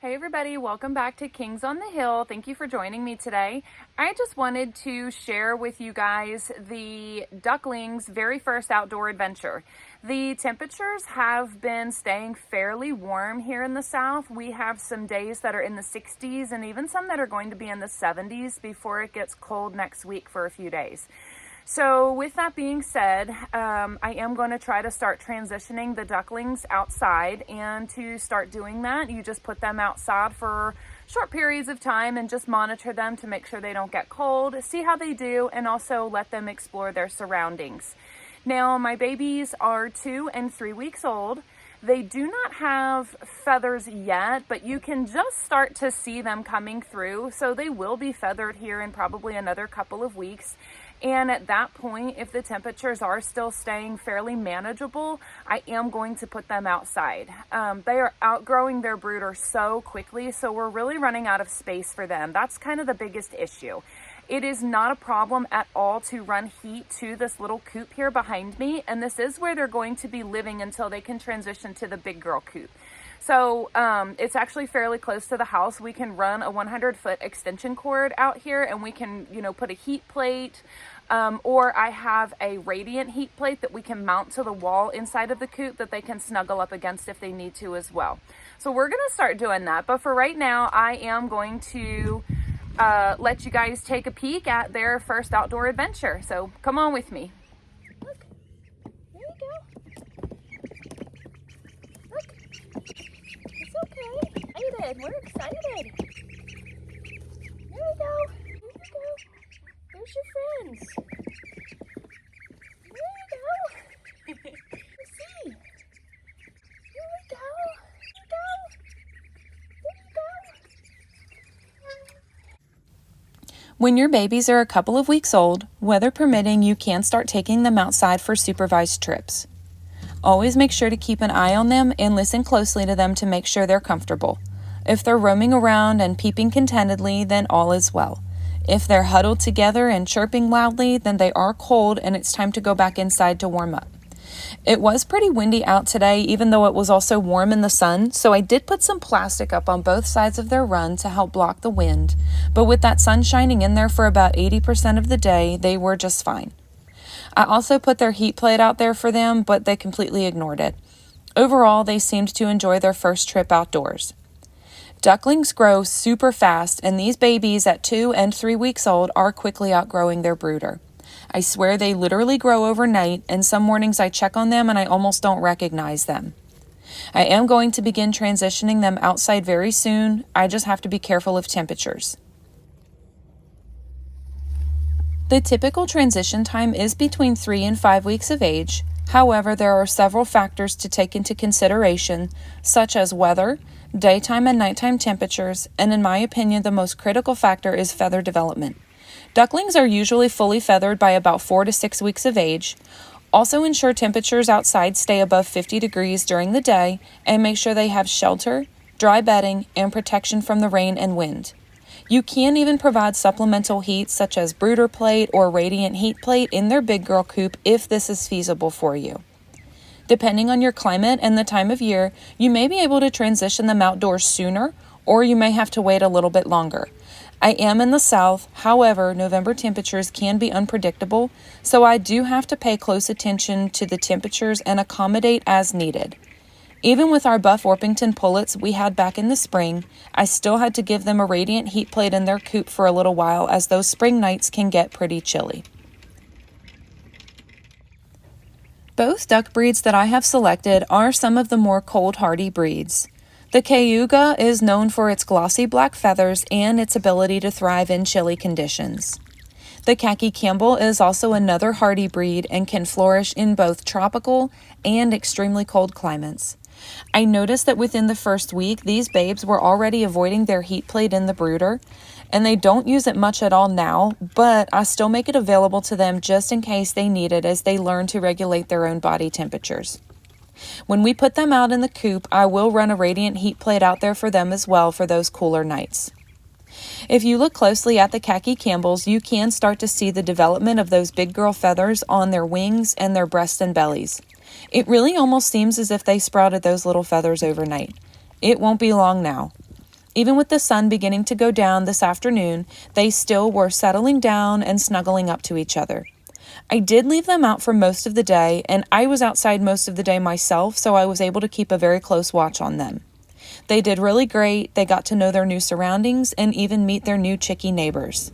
Hey everybody, welcome back to Kings on the Hill. Thank you for joining me today. I just wanted to share with you guys the Ducklings' very first outdoor adventure. The temperatures have been staying fairly warm here in the South. We have some days that are in the 60s and even some that are going to be in the 70s before it gets cold next week for a few days. So with that being said, I am going to try to start transitioning the ducklings outside, and to start doing that, you just put them outside for short periods of time and just monitor them to make sure they don't get cold, see how they do, and also let them explore their surroundings. Now, my babies are 2 and 3 weeks old. They do not have feathers yet, but you can just start to see them coming through. So they will be feathered here in probably another couple of weeks. And at that point, if the temperatures are still staying fairly manageable, I am going to put them outside. They are outgrowing their brooder so quickly, so we're really running out of space for them. That's kind of the biggest issue. It is not a problem at all to run heat to this little coop here behind me, and this is where they're going to be living until they can transition to the big girl coop. So it's actually fairly close to the house. We can run a 100-foot extension cord out here, and we can, put a heat plate, or I have a radiant heat plate that we can mount to the wall inside of the coop that they can snuggle up against if they need to as well. So we're going to start doing that. But for right now, I am going to let you guys take a peek at their first outdoor adventure. So come on with me. Look, there you go. Look, it's okay. Aiden, we're excited. There we go. There you go. There's your friends. There you go. Let's see. Here we go. Here we go. There you go. When your babies are a couple of weeks old, weather permitting, you can start taking them outside for supervised trips. Always make sure to keep an eye on them and listen closely to them to make sure they're comfortable. If they're roaming around and peeping contentedly, then all is well. If they're huddled together and chirping loudly, then they are cold and it's time to go back inside to warm up. It was pretty windy out today, even though it was also warm in the sun, so I did put some plastic up on both sides of their run to help block the wind. But with that sun shining in there for about 80% of the day, they were just fine. I also put their heat plate out there for them, but they completely ignored it. Overall, they seemed to enjoy their first trip outdoors. Ducklings grow super fast, and these babies at 2 and 3 weeks old are quickly outgrowing their brooder. I swear they literally grow overnight, and some mornings I check on them and I almost don't recognize them. I am going to begin transitioning them outside very soon. I just have to be careful of temperatures. The typical transition time is between 3 and 5 weeks of age. However, there are several factors to take into consideration, such as weather, daytime and nighttime temperatures, and in my opinion, the most critical factor is feather development. Ducklings are usually fully feathered by about 4 to 6 weeks of age. Also ensure temperatures outside stay above 50 degrees during the day, and make sure they have shelter, dry bedding, and protection from the rain and wind. You can even provide supplemental heat such as brooder plate or radiant heat plate in their big girl coop if this is feasible for you. Depending on your climate and the time of year, you may be able to transition them outdoors sooner, or you may have to wait a little bit longer. I am in the South, however, November temperatures can be unpredictable, so I do have to pay close attention to the temperatures and accommodate as needed. Even with our buff Orpington pullets we had back in the spring, I still had to give them a radiant heat plate in their coop for a little while, as those spring nights can get pretty chilly. Both duck breeds that I have selected are some of the more cold-hardy breeds. The Cayuga is known for its glossy black feathers and its ability to thrive in chilly conditions. The Khaki Campbell is also another hardy breed and can flourish in both tropical and extremely cold climates. I noticed that within the first week, these babes were already avoiding their heat plate in the brooder, and they don't use it much at all now, but I still make it available to them just in case they need it as they learn to regulate their own body temperatures. When we put them out in the coop, I will run a radiant heat plate out there for them as well for those cooler nights. If you look closely at the Khaki Campbells, you can start to see the development of those big girl feathers on their wings and their breasts and bellies. It really almost seems as if they sprouted those little feathers overnight. It won't be long now. Even with the sun beginning to go down this afternoon, they still were settling down and snuggling up to each other. I did leave them out for most of the day, and I was outside most of the day myself, so I was able to keep a very close watch on them. They did really great. They got to know their new surroundings and even meet their new chickie neighbors.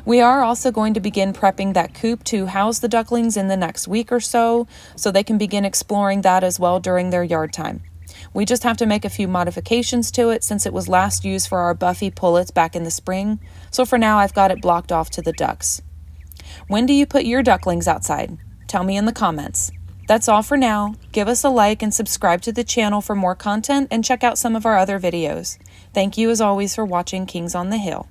We are also going to begin prepping that coop to house the ducklings in the next week or so they can begin exploring that as well during their yard time. We just have to make a few modifications to it since it was last used for our Buffy pullets back in the spring, so for now I've got it blocked off to the ducks. When do you put your ducklings outside? Tell me in the comments. That's all for now. Give us a like and subscribe to the channel for more content and check out some of our other videos. Thank you as always for watching Kings on the Hill.